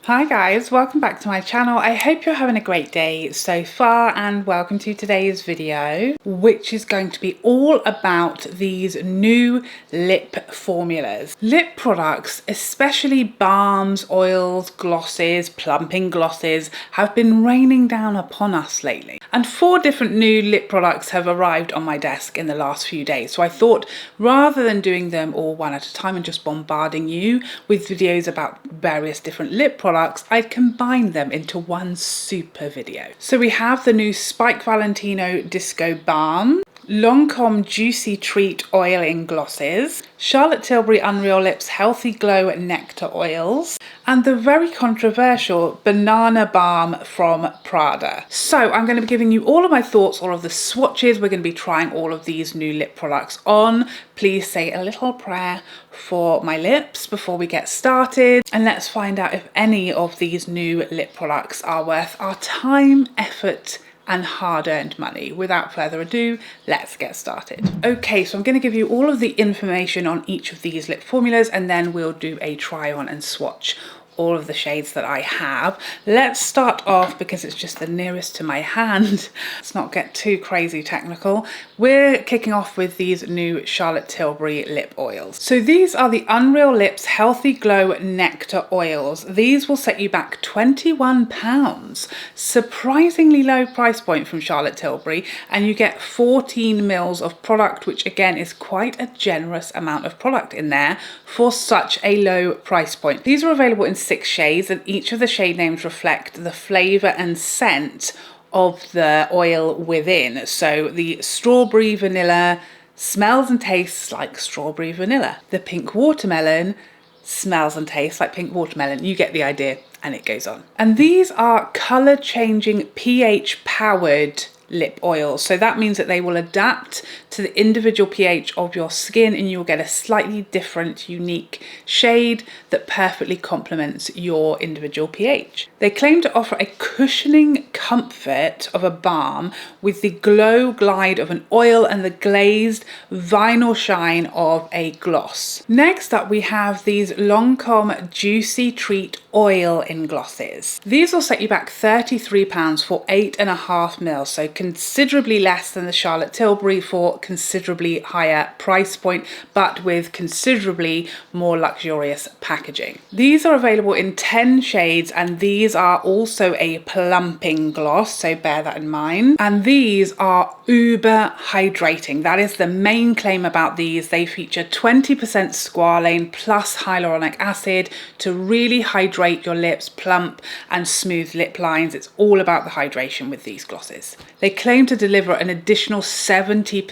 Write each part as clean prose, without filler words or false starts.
Hi guys, welcome back to my channel. I hope you're having a great day so far and welcome to today's video, which is going to be all about these new lip formulas. Lip products, especially balms, oils, glosses, plumping glosses, have been raining down upon us lately. And 4 different new lip products have arrived on my desk in the last few days. So I thought rather than doing them all one at a time and just bombarding you with videos about various different lip products, I'd combine them into one super video. So we have the new Spike Valentino Disco Balm, Lancome Juicy Treat Oil in Glosses, Charlotte Tilbury Unreal Lips Healthy Glow Nectar Oils, and the very controversial Banana Balm from Prada. So I'm going to be giving you all of my thoughts, all of the swatches. We're going to be trying all of these new lip products on. Please say a little prayer for my lips before we get started, and let's find out if any of these new lip products are worth our time, effort, and hard-earned money. Without further ado, let's get started. Okay, so I'm going to give you all of the information on each of these lip formulas and then we'll do a try on and swatch all of the shades that I have. Let's start off, because it's just the nearest to my hand, let's not get too crazy technical. We're kicking off with these new Charlotte Tilbury lip oils. So these are the Unreal Lips Healthy Glow Nectar Oils. These will set you back £21. Surprisingly low price point from Charlotte Tilbury, and you get 14 mils of product, which again is quite a generous amount of product in there for such a low price point. These are available in 6 shades, and each of the shade names reflect the flavour and scent of the oil within. So the strawberry vanilla smells and tastes like strawberry vanilla. The pink watermelon smells and tastes like pink watermelon. You get the idea, and it goes on. And these are colour changing pH powered lip oils. So that means that they will adapt to the individual pH of your skin and you'll get a slightly different, unique shade that perfectly complements your individual pH. They claim to offer a cushioning comfort of a balm with the glow glide of an oil and the glazed vinyl shine of a gloss. Next up, we have these Lancome Juicy Treat Oil in Glosses. These will set you back £33 for 8.5 mils, so considerably less than the Charlotte Tilbury for considerably higher price point, but with considerably more luxurious packaging. These are available in 10 shades, and these are also a plumping gloss, so bear that in mind. And these are uber hydrating. That is the main claim about these. They feature 20% squalane plus hyaluronic acid to really hydrate your lips, plump and smooth lip lines. It's all about the hydration with these glosses. They claim to deliver an additional 70%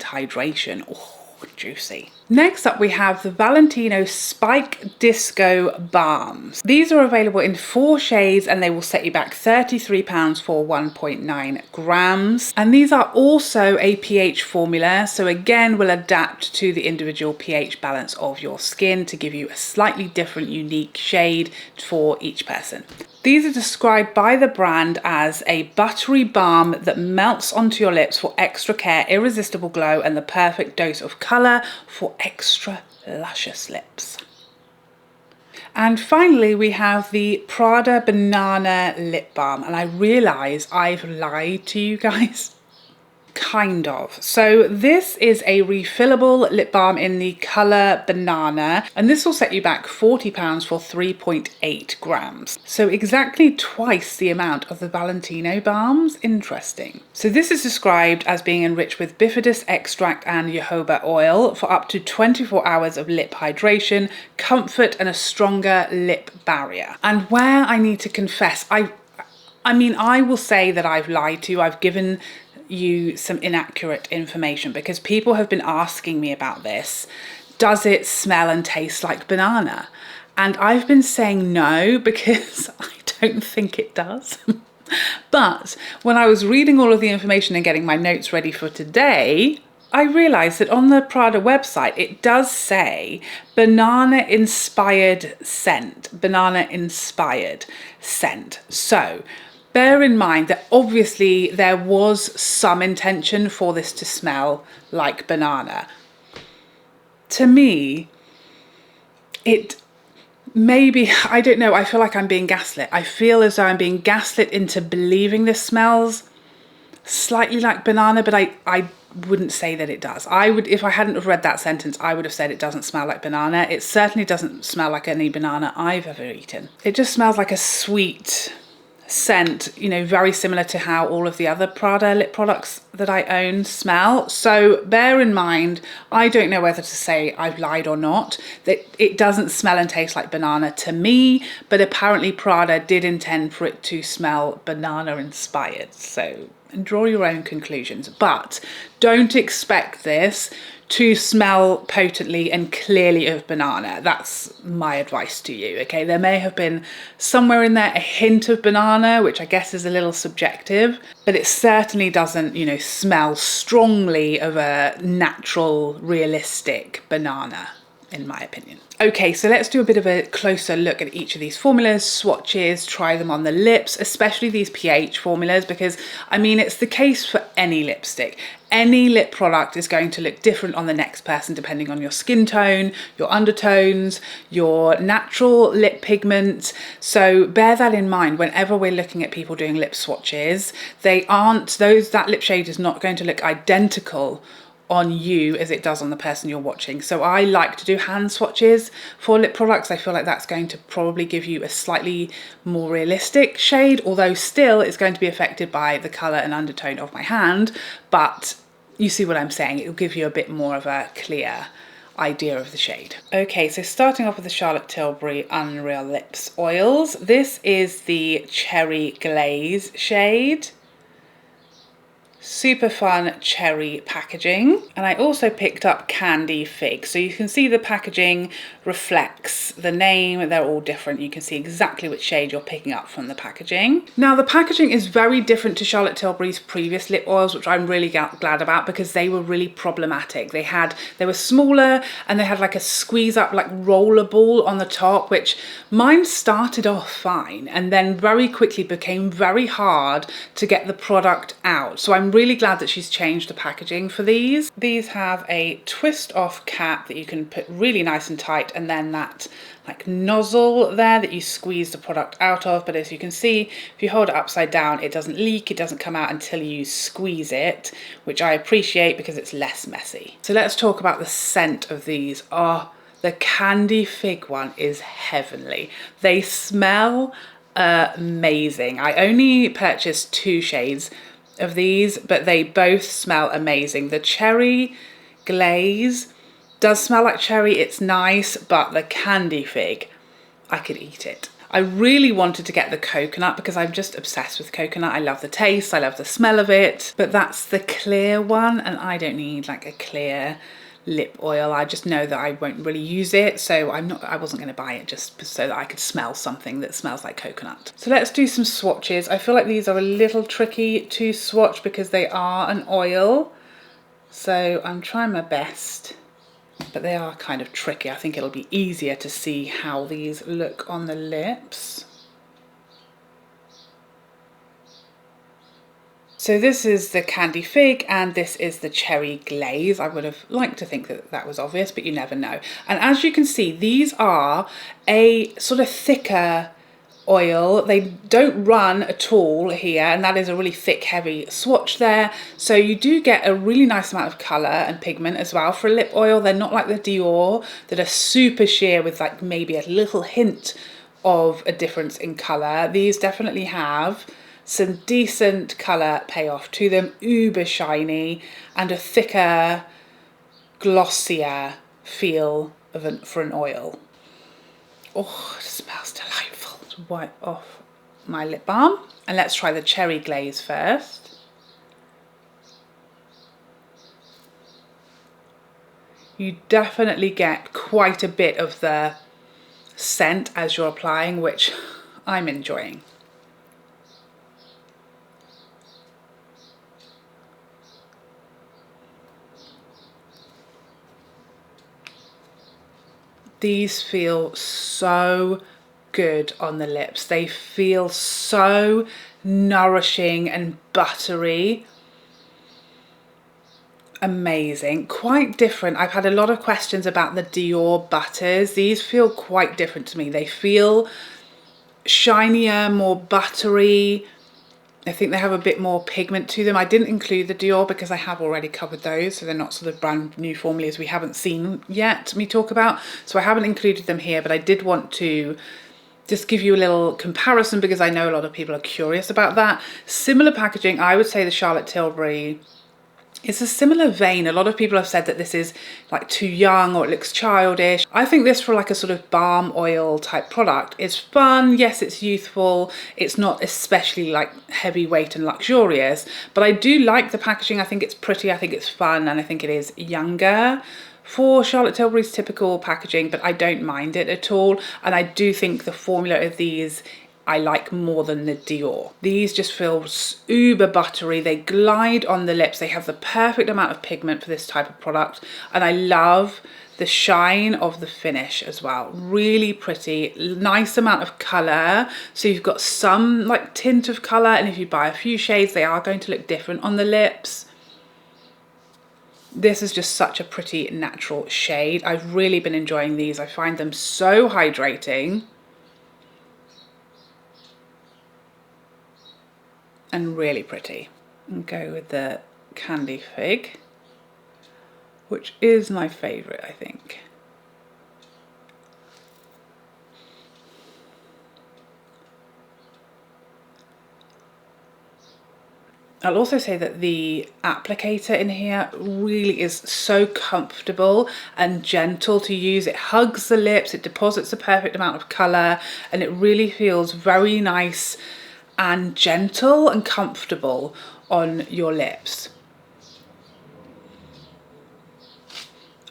hydration. Oh, juicy. Next up, we have the Valentino Spike Disco Balms. These are available in 4 shades and they will set you back £33 for 1.9 grams. And these are also a pH formula, so again will adapt to the individual pH balance of your skin to give you a slightly different, unique shade for each person. These are described by the brand as a buttery balm that melts onto your lips for extra care, irresistible glow, and the perfect dose of colour for extra luscious lips. And finally, we have the Prada Banana Lip Balm, and I realise I've lied to you guys. Kind of. So this is a refillable lip balm in the colour Banana, and this will set you back £40 for 3.8 grams. So exactly twice the amount of the Valentino balms. Interesting. So this is described as being enriched with bifidus extract and jojoba oil for up to 24 hours of lip hydration, comfort, and a stronger lip barrier. And where I need to confess, I mean, I will say that I've lied to you. I've given you some inaccurate information because people have been asking me about this. Does it smell and taste like banana? And I've been saying no because I don't think it does. But when I was reading all of the information and getting my notes ready for today, I realised that on the Prada website it does say banana inspired scent. So bear in mind that obviously there was some intention for this to smell like banana. To me, it maybe, I don't know, I feel like I'm being gaslit. I feel as though I'm being gaslit into believing this smells slightly like banana, but I wouldn't say that it does. I would, if I hadn't have read that sentence, I would have said it doesn't smell like banana. It certainly doesn't smell like any banana I've ever eaten. It just smells like a sweet scent, you know, very similar to how all of the other Prada lip products that I own smell. So bear in mind, I don't know whether to say I've lied or not, that it doesn't smell and taste like banana to me, but apparently Prada did intend for it to smell banana inspired. So and draw your own conclusions, but don't expect this to smell potently and clearly of banana. That's my advice to you, okay? There may have been somewhere in there a hint of banana, which I guess is a little subjective, but it certainly doesn't, you know, smell strongly of a natural, realistic banana, in my opinion. Okay, so let's do a bit of a closer look at each of these formulas, swatches, try them on the lips, especially these pH formulas, because I mean, it's the case for any lipstick. Any lip product is going to look different on the next person depending on your skin tone, your undertones, your natural lip pigment. So bear that in mind whenever we're looking at people doing lip swatches. That lip shade is not going to look identical on you as it does on the person you're watching. So I like to do hand swatches for lip products. I feel like that's going to probably give you a slightly more realistic shade, although still it's going to be affected by the colour and undertone of my hand, but you see what I'm saying, it will give you a bit more of a clear idea of the shade. Okay, so starting off with the Charlotte Tilbury Unreal Lips Oils. This is the Cherry Glaze shade. Super fun cherry packaging, and I also picked up Candy Fig, so you can see the packaging reflects the name. They're all different. You can see exactly which shade you're picking up from the packaging. Now the packaging is very different to Charlotte Tilbury's previous lip oils, which I'm really glad about because they were really problematic. They were smaller and they had like a squeeze up like roller ball on the top, which mine started off fine and then very quickly became very hard to get the product out. So I'm really glad that she's changed the packaging for these. These have a twist off cap that you can put really nice and tight, and then that like nozzle there that you squeeze the product out of. But as you can see, if you hold it upside down, it doesn't leak, it doesn't come out until you squeeze it, which I appreciate because it's less messy. So let's talk about the scent of these. Oh, the Candy Fig one is heavenly. They smell amazing. I only purchased 2 shades of these, but they both smell amazing. The Cherry Glaze does smell like cherry, it's nice, but the Candy Fig, I could eat it. I really wanted to get the coconut because I'm just obsessed with coconut. I love the taste, I love the smell of it, but that's the clear one, and I don't need like a clear lip oil. I just know that I won't really use it, so I wasn't going to buy it just so that I could smell something that smells like coconut. So let's do some swatches. I feel like these are a little tricky to swatch because they are an oil, so I'm trying my best, but they are kind of tricky. I think it'll be easier to see how these look on the lips. So this is the Candy Fig and this is the Cherry Glaze. I would have liked to think that that was obvious, but you never know. And as you can see, these are a sort of thicker oil. They don't run at all here, and that is a really thick, heavy swatch there. So you do get a really nice amount of colour and pigment as well for a lip oil. They're not like the Dior that are super sheer with like maybe a little hint of a difference in colour. These definitely have some decent colour payoff to them, uber shiny, and a thicker, glossier feel for an oil. Oh, it smells delightful. Let's wipe off my lip balm. And let's try the Cherry Glaze first. You definitely get quite a bit of the scent as you're applying, which I'm enjoying. These feel so good on the lips. They feel so nourishing and buttery. amazing, quite different. I've had a lot of questions about the Dior butters. These feel quite different to me. They feel shinier, more buttery. I think they have a bit more pigment to them. I didn't include the Dior because I have already covered those, so they're not sort of brand new formulas we haven't seen yet me talk about. So I haven't included them here, but I did want to just give you a little comparison because I know a lot of people are curious about that. Similar packaging, I would say the Charlotte Tilbury, it's a similar vein. A lot of people have said that this is like too young or it looks childish. I think this for like a sort of balm oil type product is fun. Yes, it's youthful. It's not especially like heavyweight and luxurious, but I do like the packaging. I think it's pretty, I think it's fun, and I think it is younger for Charlotte Tilbury's typical packaging, but I don't mind it at all. And I do think the formula of these I like more than the Dior. These just feel uber buttery. They glide on the lips. They have the perfect amount of pigment for this type of product. And I love the shine of the finish as well. Really pretty, nice amount of color. So you've got some like tint of color, and if you buy a few shades, they are going to look different on the lips. This is just such a pretty natural shade. I've really been enjoying these. I find them so hydrating and really pretty. And go with the Candy Fig, which is my favorite, I think. I'll also say that the applicator in here really is so comfortable and gentle to use. It hugs the lips, it deposits the perfect amount of color, and it really feels very nice and gentle and comfortable on your lips.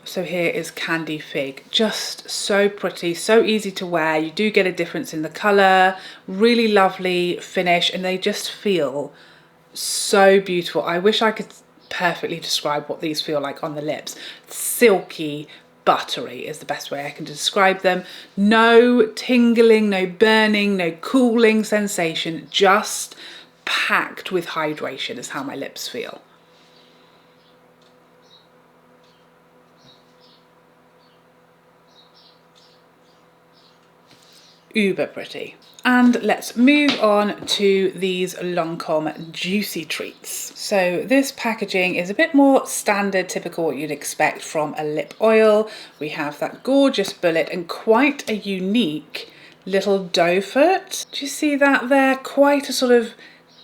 So here is Candy Fig, just so pretty, so easy to wear. You do get a difference in the color, really lovely finish, and they just feel so beautiful. I wish I could perfectly describe what these feel like on the lips. Silky, buttery is the best way I can describe them. No tingling, no burning, no cooling sensation, just packed with hydration is how my lips feel. Uber pretty. And let's move on to these Lancome Juicy Treats. So this packaging is a bit more standard, typical what you'd expect from a lip oil. We have that gorgeous bullet and quite a unique little doe foot. Do you see that there? Quite a sort of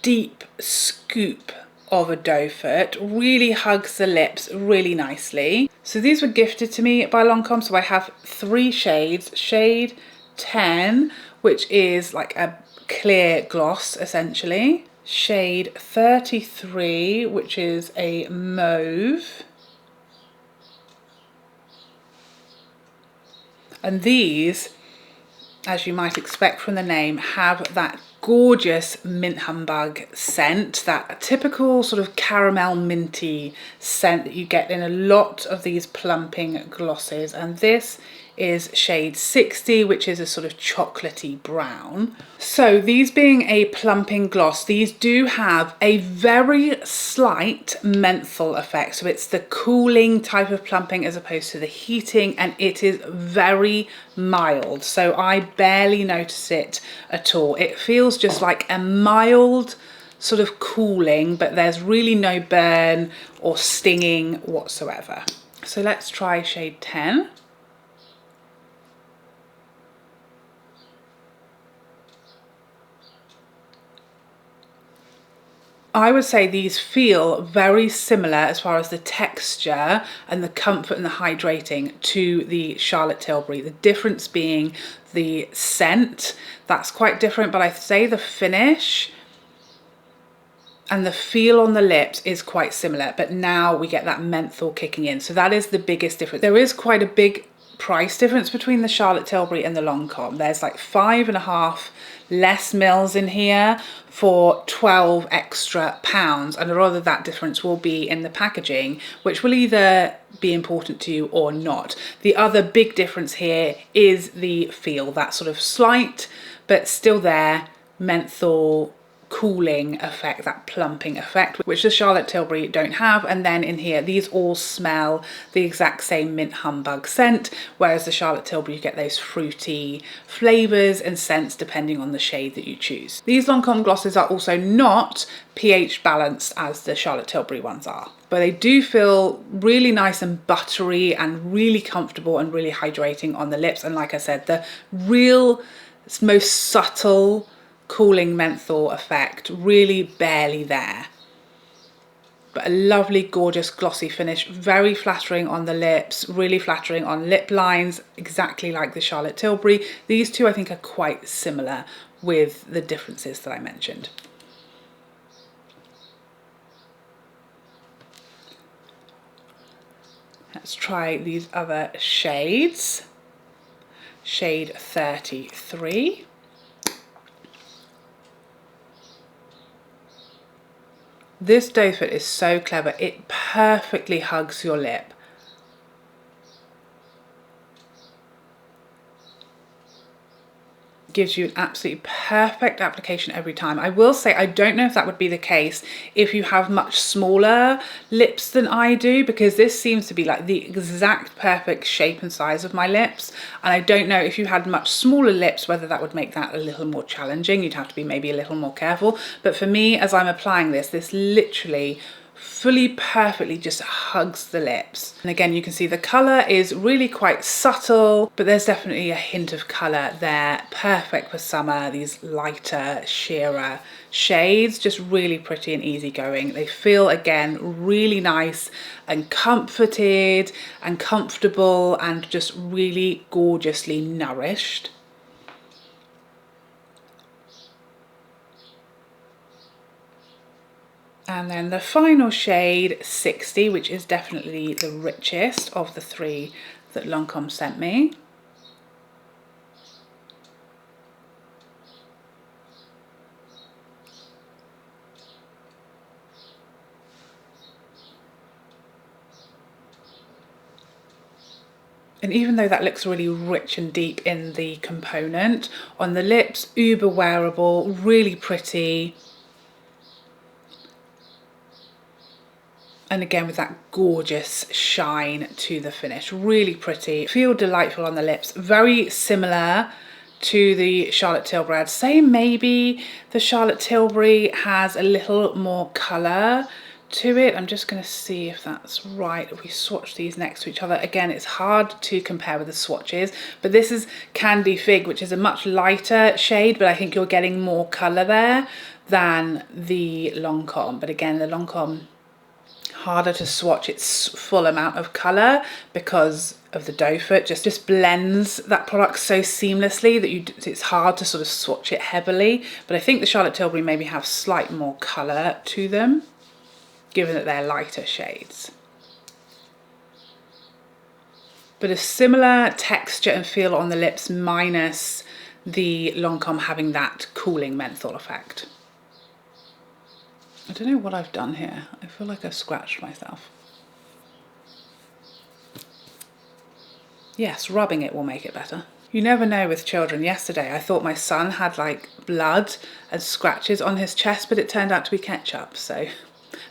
deep scoop of a doe foot. Really hugs the lips really nicely. So these were gifted to me by Lancome. So I have 3 shades. Shade 10, which is like a clear gloss essentially. Shade 33, which is a mauve. And these, as you might expect from the name, have that gorgeous mint humbug scent, that typical sort of caramel minty scent that you get in a lot of these plumping glosses. And this is shade 60, which is a sort of chocolatey brown. So these being a plumping gloss, these do have a very slight menthol effect. So it's the cooling type of plumping as opposed to the heating, and it is very mild. So I barely notice it at all. It feels just like a mild sort of cooling, but there's really no burn or stinging whatsoever. So let's try shade 10. I would say these feel very similar as far as the texture and the comfort and the hydrating to the Charlotte Tilbury. The difference being the scent, that's quite different, but I'd say the finish and the feel on the lips is quite similar, but now we get that menthol kicking in. So that is the biggest difference. There is quite a big price difference between the Charlotte Tilbury and the Lancome. There's like 5.5 less mils in here for 12 extra pounds, and a lot of that difference will be in the packaging, which will either be important to you or not. The other big difference here is the feel, that sort of slight but still there menthol cooling effect, that plumping effect, which the Charlotte Tilbury don't have. And then in here, these all smell the exact same mint humbug scent, whereas the Charlotte Tilbury, you get those fruity flavors and scents depending on the shade that you choose. These Lancome glosses are also not pH balanced as the Charlotte Tilbury ones are, but they do feel really nice and buttery and really comfortable and really hydrating on the lips. And like I said, the real most subtle cooling menthol effect really barely there, but a lovely gorgeous glossy finish, very flattering on the lips, really flattering on lip lines, exactly like the Charlotte Tilbury. These two I think are quite similar with the differences that I mentioned. Let's try these other shades. Shade 33. This doe foot is so clever. It perfectly hugs your lip. Gives you an absolutely perfect application every time. I will say I don't know if that would be the case if you have much smaller lips than I do, because this seems to be like the exact perfect shape and size of my lips, and I don't know if you had much smaller lips whether that would make that a little more challenging. You'd have to be maybe a little more careful, but for me, as I'm applying this literally fully perfectly just hugs the lips. And again, you can see the color is really quite subtle, but there's definitely a hint of color there, perfect for summer. These lighter, sheerer shades, just really pretty and easygoing. They feel, again, really nice and comforted and comfortable and just really gorgeously nourished. And then the final shade, 60, which is definitely the richest of the three that Lancome sent me. And even though that looks really rich and deep in the component, on the lips, uber wearable, really pretty. And again, with that gorgeous shine to the finish, really pretty, feel delightful on the lips, very similar to the Charlotte Tilbury. I'd say maybe the Charlotte Tilbury has a little more colour to it. I'm just going to see if that's right, if we swatch these next to each other. Again, it's hard to compare with the swatches, but this is Candy Fig, which is a much lighter shade, but I think you're getting more colour there than the Lancome. But again, the Lancome, harder to swatch its full amount of colour because of the doe foot, just blends that product so seamlessly that it's hard to sort of swatch it heavily. But I think the Charlotte Tilbury maybe have slight more colour to them, given that they're lighter shades. But a similar texture and feel on the lips, minus the Lancome having that cooling menthol effect. I don't know what I've done here. I feel like I've scratched myself. Yes, rubbing it will make it better. You never know with children. Yesterday I thought my son had like blood and scratches on his chest, but it turned out to be ketchup, so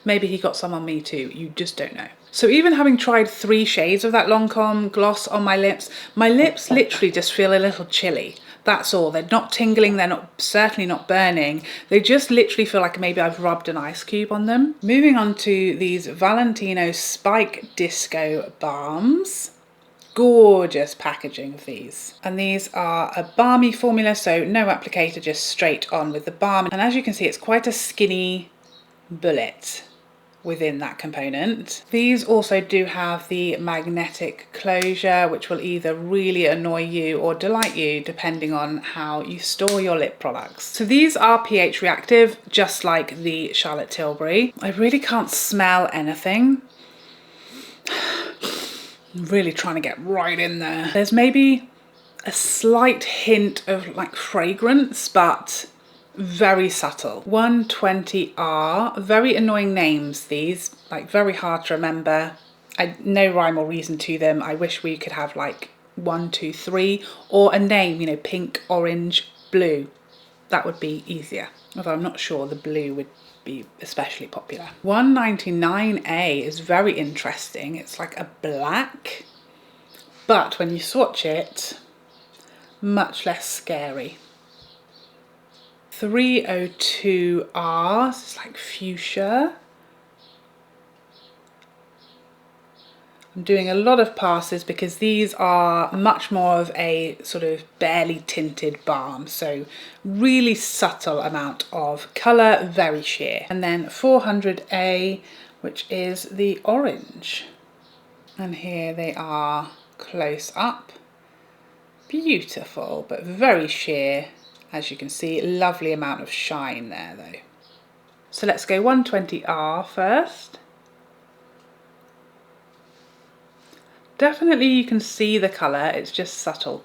maybe he got some on me too. You just don't know. So even having tried 3 shades of that Lancome gloss on my lips literally just feel a little chilly. That's all. They're not tingling, they're certainly not burning. They just literally feel like maybe I've rubbed an ice cube on them. Moving on to these Valentino Spike Disco Balms. Gorgeous packaging of these. And these are a balmy formula, so no applicator, just straight on with the balm. And as you can see, it's quite a skinny bullet within that component. These also do have the magnetic closure, which will either really annoy you or delight you depending on how you store your lip products. So these are pH reactive, just like the Charlotte Tilbury. I really can't smell anything. I'm really trying to get right in there. There's maybe a slight hint of like fragrance, but very subtle. 120R, very annoying names these, like very hard to remember. No rhyme or reason to them. I wish we could have like 1, 2, 3, or a name, you know, pink, orange, blue. that would be easier. Although I'm not sure the blue would be especially popular. 199A is very interesting. It's like a black, but when you swatch it, much less scary. 302R, it's like fuchsia. I'm doing a lot of passes because these are much more of a sort of barely tinted balm, so really subtle amount of colour, very sheer. And then 400A, which is the orange. And here they are close up. Beautiful, but very sheer. As you can see, lovely amount of shine there though. So let's go 120R first. Definitely you can see the colour, it's just subtle.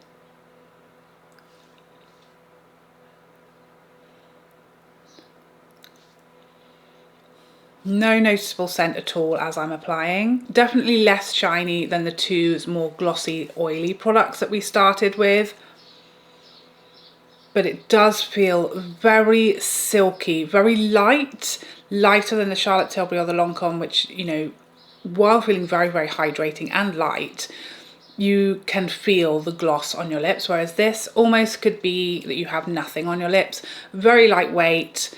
No noticeable scent at all as I'm applying. Definitely less shiny than the two more glossy, oily products that we started with. But it does feel very silky, very light, lighter than the Charlotte Tilbury or the Lancome, which, you know, while feeling very, very hydrating and light, you can feel the gloss on your lips, whereas this almost could be that you have nothing on your lips. Very lightweight,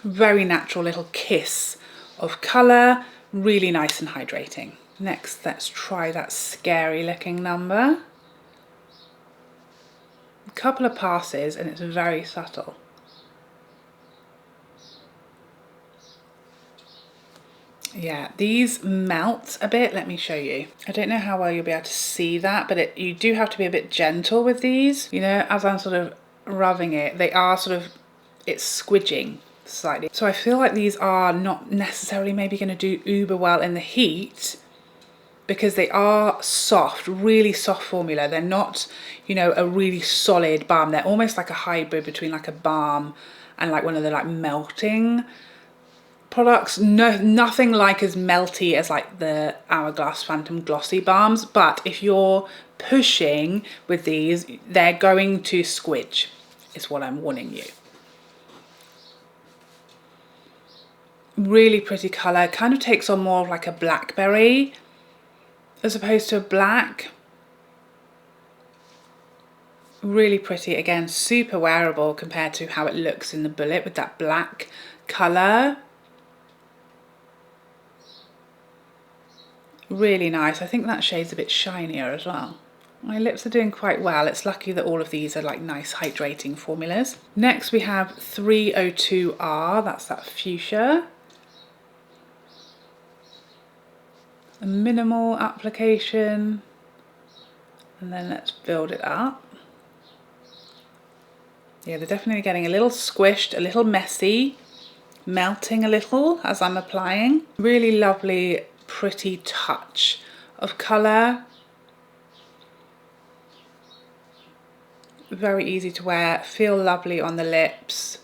very natural little kiss of colour, really nice and hydrating. Next, let's try that scary looking number. A couple of passes and it's very subtle. Yeah, these melt a bit. Let me show you. I don't know how well you'll be able to see that, but you do have to be a bit gentle with these. You know, as I'm sort of rubbing it, they are sort of, it's squidging slightly. So I feel like these are not necessarily maybe going to do uber well in the heat because they are soft, really soft formula. They're not, you know, a really solid balm. They're almost like a hybrid between like a balm and like one of the like melting products. No, nothing like as melty as like the Hourglass Phantom Glossy balms, but if you're pushing with these, they're going to squidge, is what I'm warning you. Really pretty colour, kind of takes on more of like a blackberry as opposed to a black. Really pretty, again, super wearable compared to how it looks in the bullet with that black colour. Really nice. I think that shade's a bit shinier as well. My lips are doing quite well. It's lucky that all of these are like nice hydrating formulas. Next we have 302R, that's that fuchsia. A minimal application, and then let's build it up. Yeah, they're definitely getting a little squished, a little messy, melting a little as I'm applying. Really lovely, pretty touch of colour. Very easy to wear, feel lovely on the lips.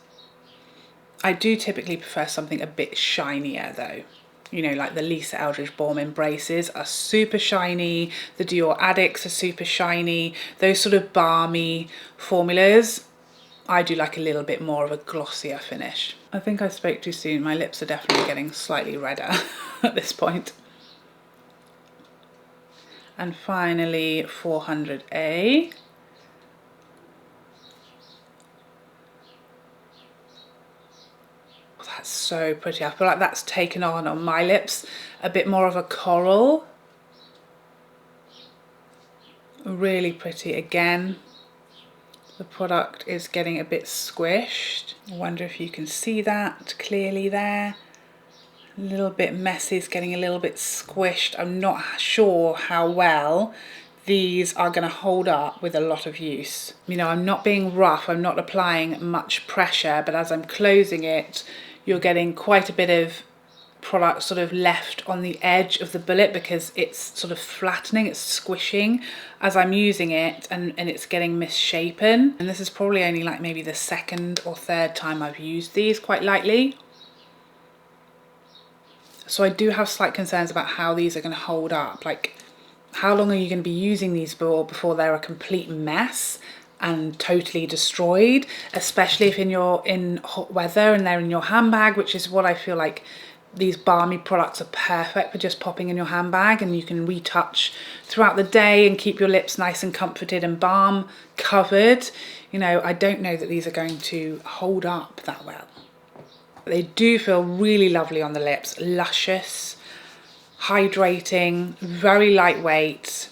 I do typically prefer something a bit shinier though. You know, like the Lisa Eldridge Balm Embraces are super shiny. The Dior Addicts are super shiny. Those sort of balmy formulas, I do like a little bit more of a glossier finish. I think I spoke too soon. My lips are definitely getting slightly redder at this point. And finally 400A. That's so pretty. I feel like that's taken on my lips a bit more of a coral. Really pretty again. The product is getting a bit squished. I wonder if you can see that clearly there. A little bit messy, it's getting a little bit squished. I'm not sure how well these are going to hold up with a lot of use. You know, I'm not being rough, I'm not applying much pressure, but as I'm closing it, you're getting quite a bit of product sort of left on the edge of the bullet because it's sort of flattening, it's squishing as I'm using it, and it's getting misshapen. And this is probably only like maybe the second or third time I've used these quite lightly. So I do have slight concerns about how these are going to hold up. Like, how long are you going to be using these for before they're a complete mess and totally destroyed, especially if you're in hot weather and they're in your handbag, which is what I feel like these balmy products are perfect for, just popping in your handbag, and you can retouch throughout the day and keep your lips nice and comforted and balm covered. You know, I don't know that these are going to hold up that well. They do feel really lovely on the lips, luscious, hydrating, very lightweight,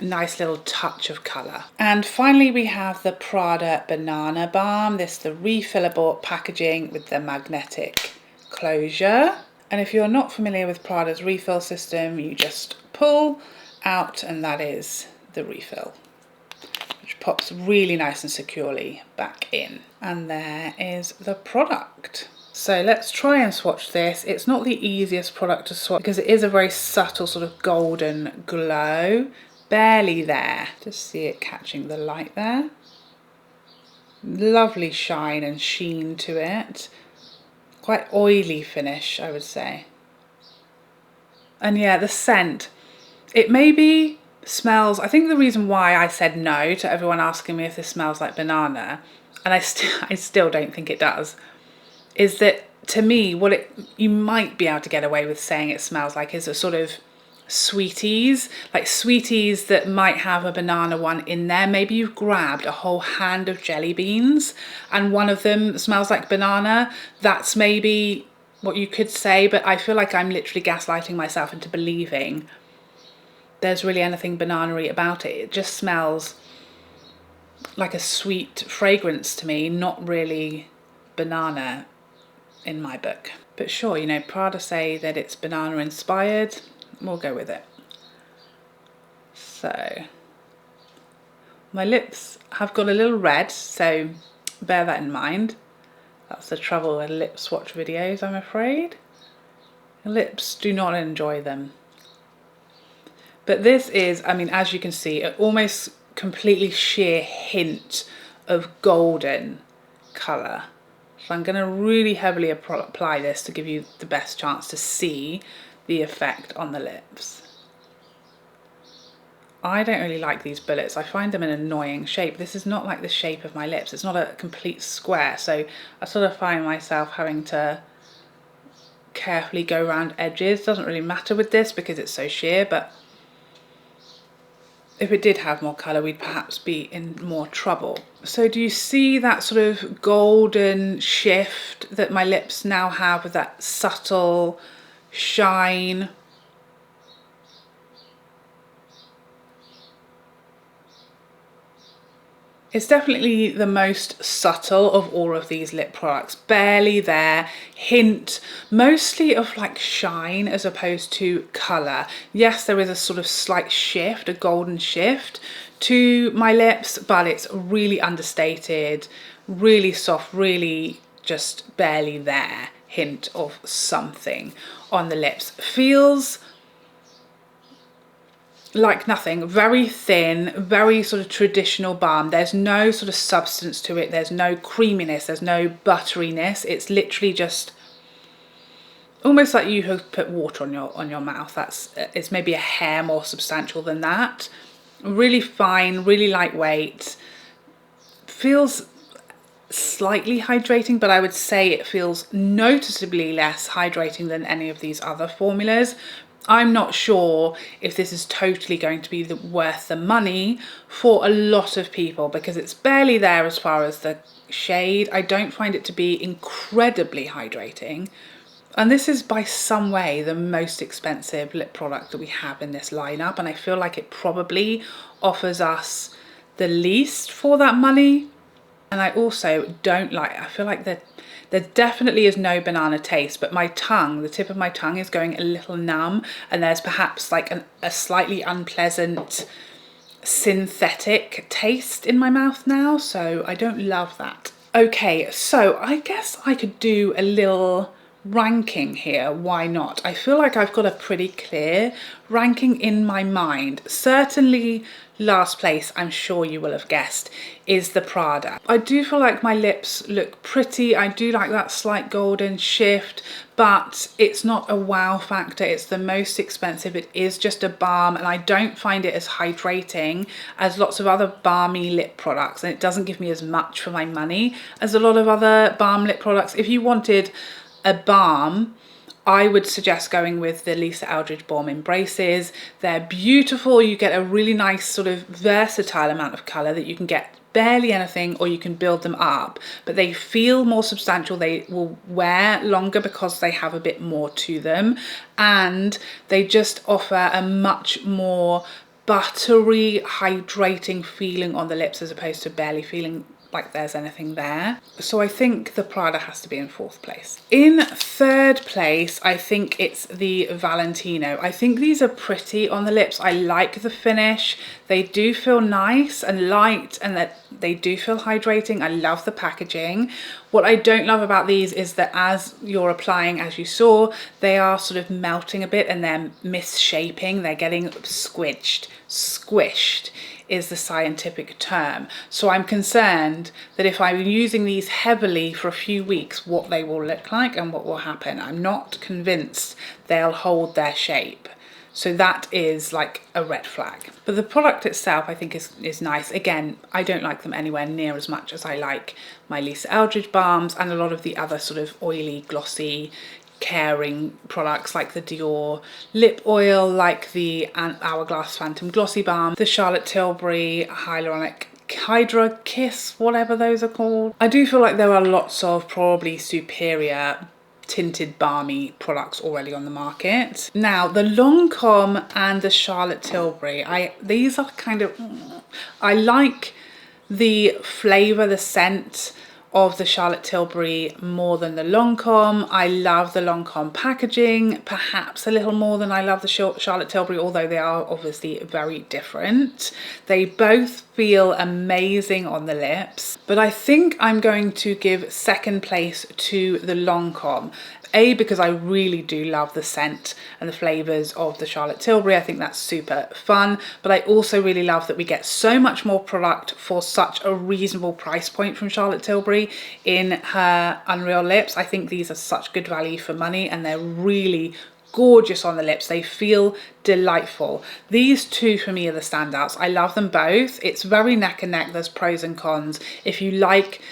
nice little touch of colour. And finally we have the Prada Banana Balm. This is the refillable packaging with the magnetic closure. And if you're not familiar with Prada's refill system, you just pull out and that is the refill, which pops really nice and securely back in. And there is the product. So let's try and swatch this. It's not the easiest product to swatch because it is a very subtle sort of golden glow. Barely there. Just see it catching the light there. Lovely shine and sheen to it. Quite oily finish, I would say. And yeah, the scent. It maybe smells, I think the reason why I said no to everyone asking me if this smells like banana, and I still don't think it does, is that to me, what you might be able to get away with saying it smells like is a sort of sweeties, like sweeties that might have a banana one in there. Maybe you've grabbed a whole hand of jelly beans and one of them smells like banana. That's maybe what you could say, but I feel like I'm literally gaslighting myself into believing there's really anything banana-y about it. It just smells like a sweet fragrance to me, not really banana in my book. But sure, you know, Prada say that it's banana inspired. We'll go with it. So my lips have got a little red, so bear that in mind. That's the trouble with lip swatch videos, I'm afraid. Lips do not enjoy them. But this is, I mean, as you can see, an almost completely sheer hint of golden colour. So I'm going to really heavily apply this to give you the best chance to see the effect on the lips. I don't really like these bullets. I find them an annoying shape. This is not like the shape of my lips. It's not a complete square, so I sort of find myself having to carefully go around edges. Doesn't really matter with this because it's so sheer, but if it did have more colour, we'd perhaps be in more trouble. So do you see that sort of golden shift that my lips now have with that subtle shine? It's definitely the most subtle of all of these lip products. Barely there, hint mostly of like shine as opposed to colour. Yes, there is a sort of slight shift, a golden shift to my lips, but it's really understated, really soft, really just barely there. Hint of something on the lips. Feels like nothing, very thin, very sort of traditional balm. There's no sort of substance to it, there's no creaminess, there's no butteriness. It's literally just almost like you have put water on your mouth. It's maybe a hair more substantial than that. Really fine, really lightweight. Feels slightly hydrating, but I would say it feels noticeably less hydrating than any of these other formulas. I'm not sure if this is totally going to be worth the money for a lot of people because it's barely there as far as the shade. I don't find it to be incredibly hydrating. And this is by some way the most expensive lip product that we have in this lineup. And I feel like it probably offers us the least for that money. And I also don't like, I feel like there definitely is no banana taste, but my tongue, the tip of my tongue is going a little numb, and there's perhaps like a slightly unpleasant synthetic taste in my mouth now, so I don't love that. Okay, so I guess I could do a little ranking here, why not? I feel like I've got a pretty clear ranking in my mind. Certainly last place, I'm sure you will have guessed, is the Prada. I do feel like my lips look pretty. I do like that slight golden shift, but it's not a wow factor. It's the most expensive. It is just a balm, and I don't find it as hydrating as lots of other balmy lip products, and it doesn't give me as much for my money as a lot of other balm lip products. If you wanted a balm, I would suggest going with the Lisa Eldridge Balm Embraces. They're beautiful. You get a really nice sort of versatile amount of colour that you can get barely anything, or you can build them up, but they feel more substantial. They will wear longer because they have a bit more to them, and they just offer a much more buttery, hydrating feeling on the lips as opposed to barely feeling like there's anything there. So I think the Prada has to be in 4th place. In 3rd place, I think it's the Valentino. I think these are pretty on the lips. I like the finish. They do feel nice and light, and that they do feel hydrating. I love the packaging. What I don't love about these is that as you're applying, as you saw, they are sort of melting a bit and they're misshaping. They're getting squished is the scientific term. So I'm concerned that if I'm using these heavily for a few weeks, what they will look like and what will happen. I'm not convinced they'll hold their shape. So that is like a red flag. But the product itself I think is nice. Again, I don't like them anywhere near as much as I like my Lisa Eldridge balms and a lot of the other sort of oily, glossy, caring products like the Dior lip oil, like the Hourglass Phantom Glossy Balm, the Charlotte Tilbury Hyaluronic Hydra Kiss, whatever those are called. I do feel like there are lots of probably superior tinted balmy products already on the market. Now the Lancome and the Charlotte Tilbury, these are kind of, I like the flavour, the scent of the Charlotte Tilbury more than the Lancome. I love the Lancome packaging, perhaps a little more than I love the Charlotte Tilbury, although they are obviously very different. They both feel amazing on the lips, but I think I'm going to give 2nd place to the Lancome. Because I really do love the scent and the flavours of the Charlotte Tilbury. I think that's super fun, but I also really love that we get so much more product for such a reasonable price point from Charlotte Tilbury in her Unreal lips. I think these are such good value for money, and they're really gorgeous on the lips. They feel delightful. These two for me are the standouts. I love them both. It's very neck and neck. There's pros and cons. If you like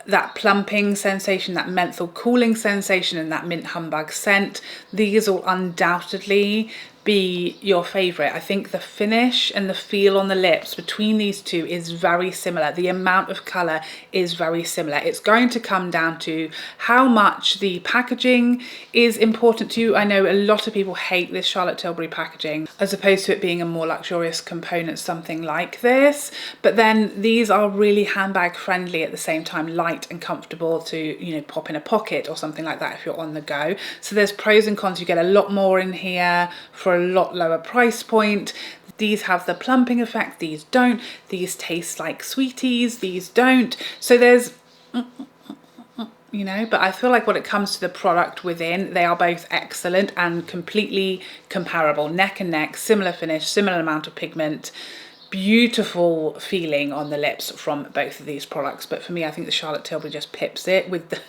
that plumping sensation, that menthol cooling sensation, and that mint humbug scent, these will undoubtedly be your favorite. I think the finish and the feel on the lips between these two is very similar. The amount of color is very similar. It's going to come down to how much the packaging is important to you. I know a lot of people hate this Charlotte Tilbury packaging as opposed to it being a more luxurious component, something like this, but then these are really handbag friendly at the same time, light and comfortable to, you know, pop in a pocket or something like that if you're on the go. So there's pros and cons. You get a lot more in here for a lot lower price point. These have the plumping effect, these don't. These taste like sweeties, these don't. So there's, you know, but I feel like when it comes to the product within, they are both excellent and completely comparable. Neck and neck, similar finish, similar amount of pigment, beautiful feeling on the lips from both of these products. But for me, I think the Charlotte Tilbury just pips it with the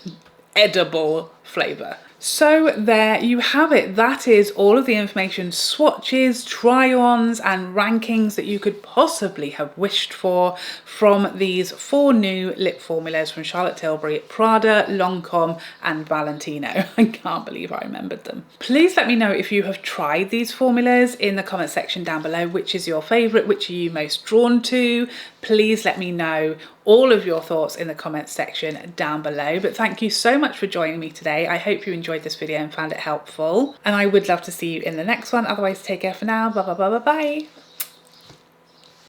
edible flavour. So there you have it. That is all of the information, swatches, try-ons and rankings that you could possibly have wished for from these 4 new lip formulas from Charlotte Tilbury, Prada, Lancome and Valentino. I can't believe I remembered them. Please let me know if you have tried these formulas in the comment section down below. Which is your favourite? Which are you most drawn to? Please let me know all of your thoughts in the comments section down below. But thank you so much for joining me today. I hope you enjoyed this video and found it helpful, and I would love to see you in the next one. Otherwise, take care for now. Bye bye bye bye bye.